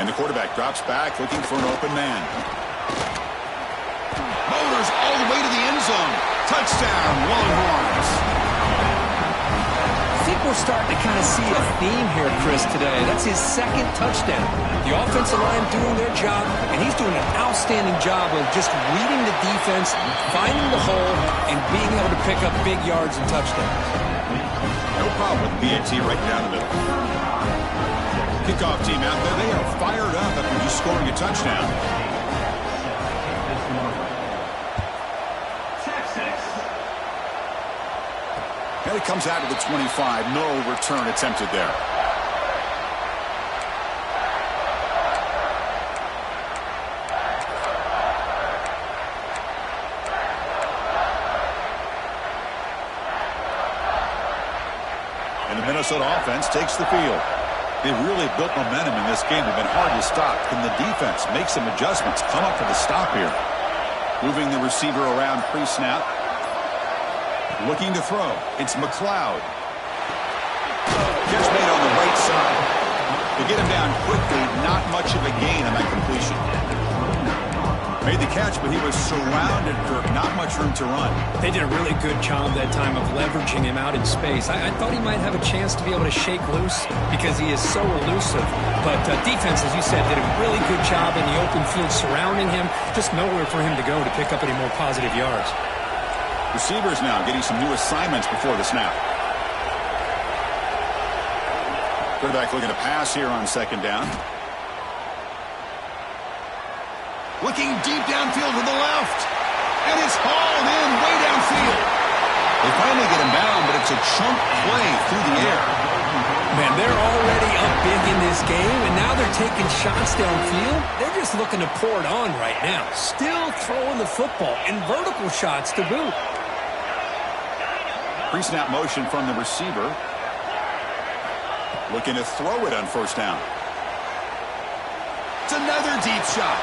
And the quarterback drops back looking for an open man. Motors all the way to the end zone. Touchdown, Longhorns. I think we're starting to kind of see a theme here, Chris, today. That's his 2nd touchdown. The offensive line doing their job, and he's doing an outstanding job of just reading the defense, finding the hole, and being able to pick up big yards and touchdowns. No problem with BAT right down the middle. Kickoff team out there, they are fired up after just scoring a touchdown. And it comes out to the 25. No return attempted there. And the Minnesota offense takes the field. They really built momentum in this game. They've been hard to stop. Can the defense make some adjustments? Come up with a stop here. Moving the receiver around pre-snap. Looking to throw. It's McLeod. Catch made on the right side. To get him down quickly, not much of a gain on that completion. Made the catch, but he was surrounded, Kirk. Not much room to run. They did a really good job that time of leveraging him out in space. I thought he might have a chance to be able to shake loose because he is so elusive. But defense, as you said, did a really good job in the open field surrounding him. Just nowhere for him to go to pick up any more positive yards. Receivers now getting some new assignments before the snap. Quarterback looking to pass here on 2nd down. Looking deep downfield to the left. And it's hauled in way downfield. They finally get him down, but it's a chunk play through the air. Man, they're already up big in this game, and now they're taking shots downfield. They're just looking to pour it on right now. Still throwing the football, and vertical shots to boot. Pre-snap motion from the receiver. Looking to throw it on 1st down. It's another deep shot.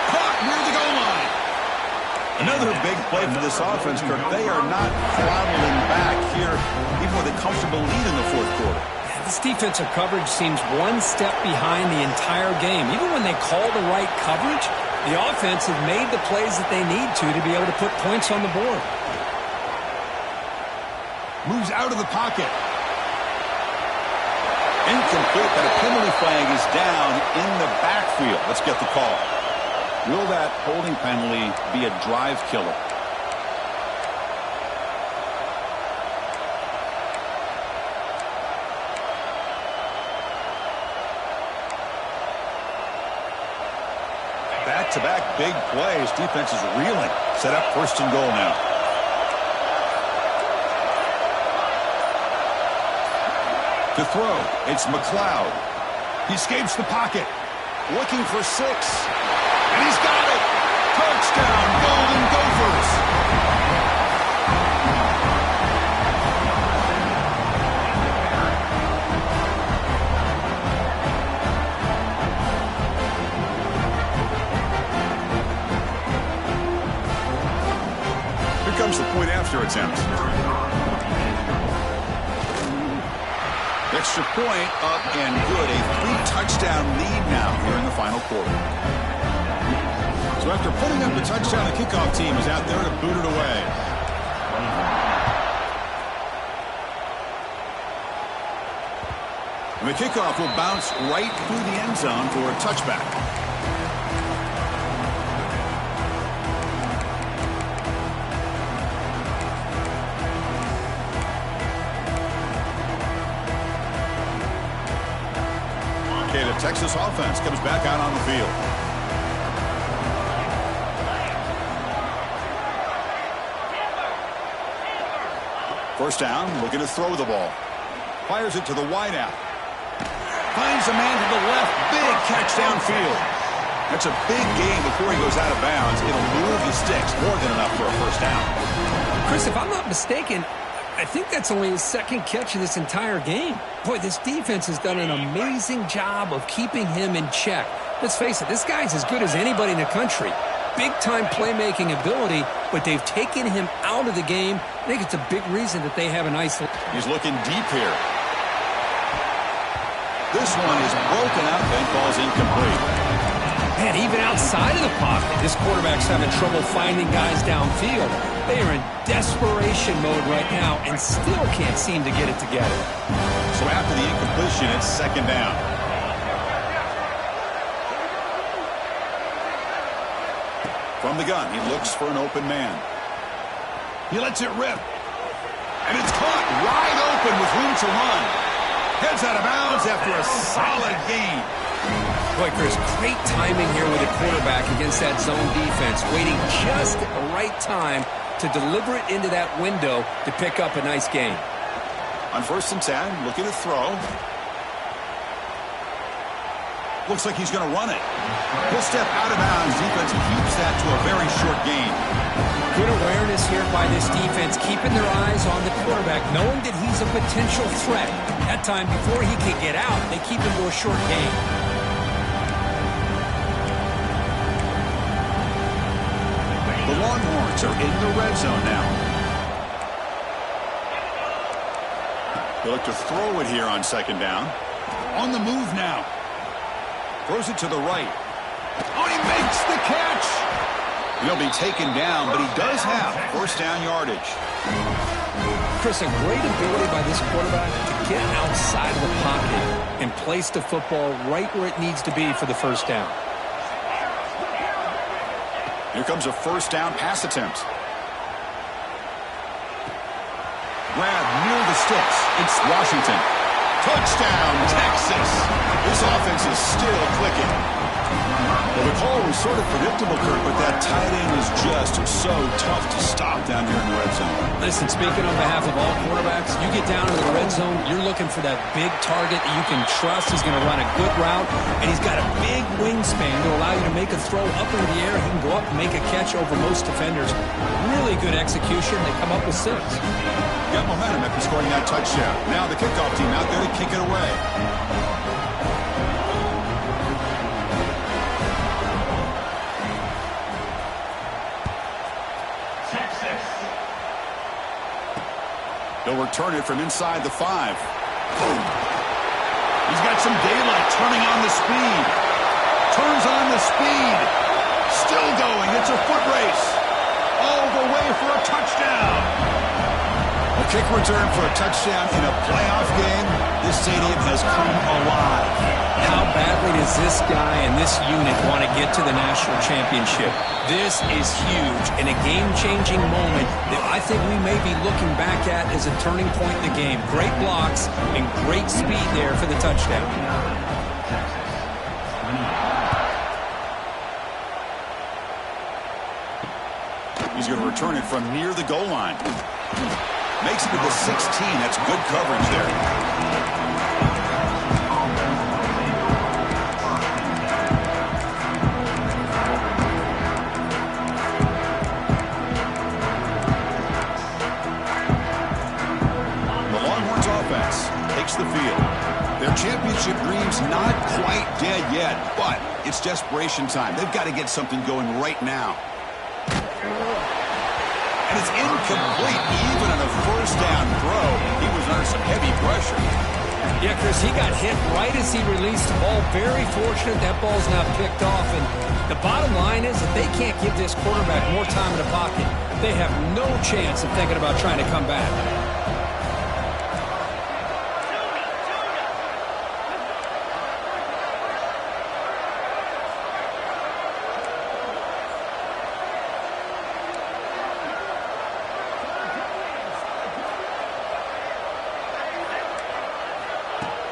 Caught near the goal line. Another big play for this offense, Kirk. They are not throttling back here, even with a comfortable lead in the 4th quarter. This defensive coverage seems one step behind the entire game. Even when they call the right coverage, the offense has made the plays that they need to be able to put points on the board. Moves out of the pocket. Incomplete, but a penalty flag is down in the backfield. Let's get the call. Will that holding penalty be a drive killer? Back-to-back big plays. Defense is reeling. Set up 1st and goal now. To throw, it's McLeod. He escapes the pocket. Looking for 6. And he's got it. Touchdown, Golden Gophers. Here comes the point after attempt. Extra point up and good. A 3-touchdown lead now here in the final quarter. So after putting up the touchdown, the kickoff team is out there to boot it away. And the kickoff will bounce right through the end zone for a touchback. Okay, the Texas offense comes back out on the field. First down, looking to throw the ball. Fires it to the wideout. Finds a man to the left. Big catch downfield. That's a big gain before he goes out of bounds. It'll move the sticks. More than enough for a first down. Chris, if I'm not mistaken, I think that's only his second catch of this entire game. Boy, this defense has done an amazing job of keeping him in check. Let's face it, this guy's as good as anybody in the country. Big-time playmaking ability, but they've taken him out of the game. I think it's a big reason that they have a nice... He's looking deep here. This one is broken out and falls incomplete. Man, even outside of the pocket, this quarterback's having trouble finding guys downfield. They are in desperation mode right now and still can't seem to get it together. So after the incompletion, it's second down. From the gun, he looks for an open man. He lets it rip. And it's caught wide open with room to run. Heads out of bounds after a solid gain. Boy, Chris, great timing here with a quarterback against that zone defense, waiting just at the right time to deliver it into that window to pick up a nice gain. On 1st and 10, looking to throw. Looks like he's going to run it. He'll step out of bounds. Defense keeps that to a very short gain. Good awareness here by this defense, keeping their eyes on the quarterback, knowing that he's a potential threat. That time, before he can get out, they keep him to a short gain. The Longhorns are in the red zone now. They look to throw it here on second down. On the move now. Throws it to the right. Oh, he makes the catch. He'll be taken down, but he does have first down yardage. Chris, a great ability by this quarterback to get outside of the pocket and place the football right where it needs to be for the first down. Here comes a first down pass attempt. Grab near the sticks. It's Washington. Touchdown, Texas. This offense is still clicking. Well, the call was sort of predictable, Kurt, but that tight end is just so tough to stop down here in the red zone. Listen, speaking on behalf of all quarterbacks, you get down to the red zone, you're looking for that big target that you can trust. He's going to run a good route, and he's got a big wingspan to allow you to make a throw up into the air. He can go up and make a catch over most defenders. Really good execution. They come up with 6. Got momentum after scoring that touchdown. Now the kickoff team out there to kick it away. They'll return it from inside the 5. Boom. He's got some daylight, turning on the speed. Turns on the speed. Still going. It's a foot race. All the way for a touchdown. A kick return for a touchdown in a playoff game. This stadium has come alive. How badly does this guy and this unit want to get to the national championship? This is huge and a game-changing moment that I think we may be looking back at as a turning point in the game. Great blocks and great speed there for the touchdown. He's going to return it from near the goal line. Makes it to the 16. That's good coverage there. The Longhorns offense takes the field. Their championship dream's not quite dead yet, but it's desperation time. They've got to get something going right now. And it's incomplete. Even on a first down throw, he was under some heavy pressure. Yeah, Chris, he got hit right as he released the ball. Very fortunate that ball's now picked off. And the bottom line is that they can't give this quarterback more time in the pocket. They have no chance of thinking about trying to come back.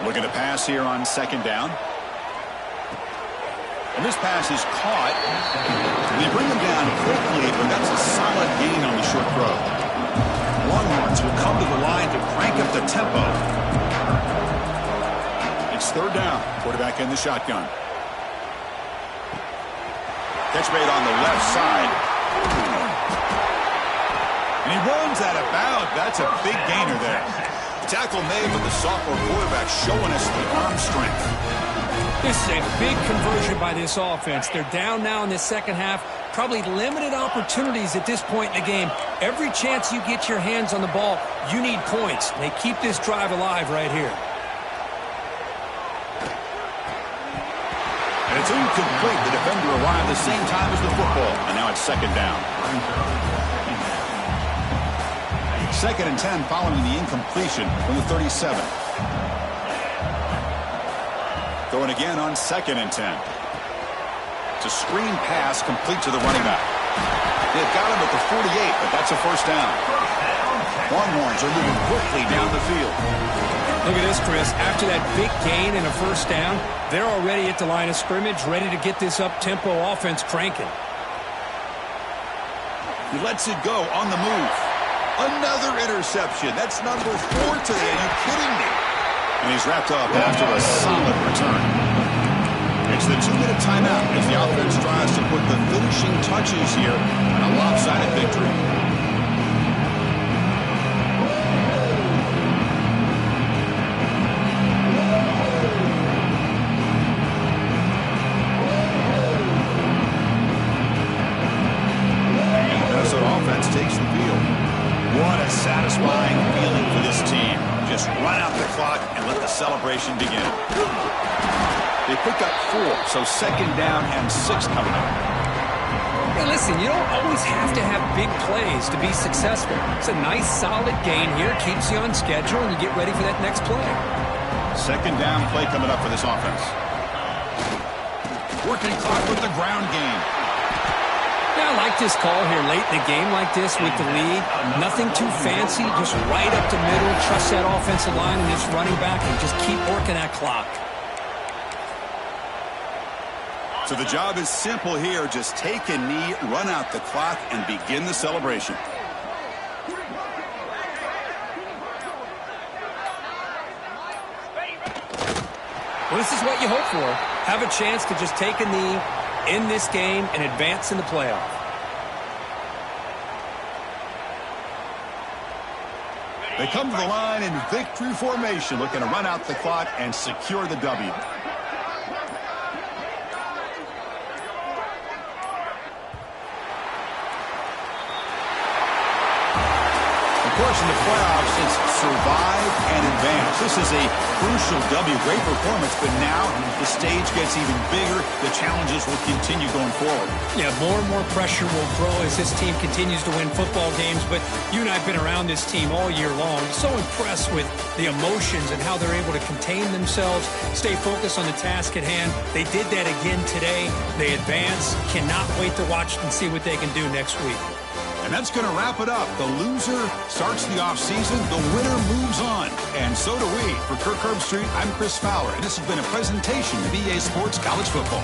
Looking to pass here on second down. And this pass is caught. They bring him down quickly, but that's a solid gain on the short throw. Longhorns will come to the line to crank up the tempo. It's third down. Quarterback in the shotgun. Catch made on the left side. And he runs out of bounds. That's a big gainer there. Tackle made with the sophomore quarterback showing us the arm strength. This is a big conversion by this offense. They're down now in the second half. Probably limited opportunities at this point in the game. Every chance you get your hands on the ball, you need points. They keep this drive alive right here. And it's incomplete. The defender arrived the same time as the football. And now it's second down. Second and 10 following the incompletion from the 37. Throwing again on second and 10. It's a screen pass complete to the running back. They've got him at the 48, but that's a first down. Longhorns are moving quickly down the field. Look at this, Chris. After that big gain and a first down, they're already at the line of scrimmage, ready to get this up-tempo offense cranking. He lets it go on the move. Another interception. That's number 4 today. Are you kidding me? And he's wrapped up after a solid return. It's the 2-minute timeout as the offense tries to put the finishing touches here on a lopsided victory. And the Minnesota offense takes the field. What a satisfying feeling for this team. Just run out the clock and let the celebration begin. They pick up 4, so second down and 6 coming up. Hey, listen, you don't always have to have big plays to be successful. It's a nice, solid gain here. Keeps you on schedule, and you get ready for that next play. Second down play coming up for this offense. Working clock with the ground game. Yeah, I like this call here late in the game like this with the lead. Nothing too fancy, just right up the middle. Trust that offensive line and this running back and just keep working that clock. So the job is simple here. Just take a knee, run out the clock, and begin the celebration. Well, this is what you hope for. Have a chance to just take a knee in this game and advance in the playoff. They come to the line in victory formation, looking to run out the clock and secure the W. Of course, in the playoffs, it's survive and advance. This is a crucial W. Great performance, but now the stage gets even bigger. The challenges will continue going forward. Yeah, more and more pressure will grow as this team continues to win football games, but you and I have been around this team all year long. So impressed with the emotions and how they're able to contain themselves, stay focused on the task at hand. They did that again today. They advance. Cannot wait to watch and see what they can do next week. And that's going to wrap it up. The loser starts the offseason. The winner moves on. And so do we. For Kirk Herbstreit, I'm Chris Fowler. And this has been a presentation of EA Sports College Football.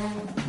Bye.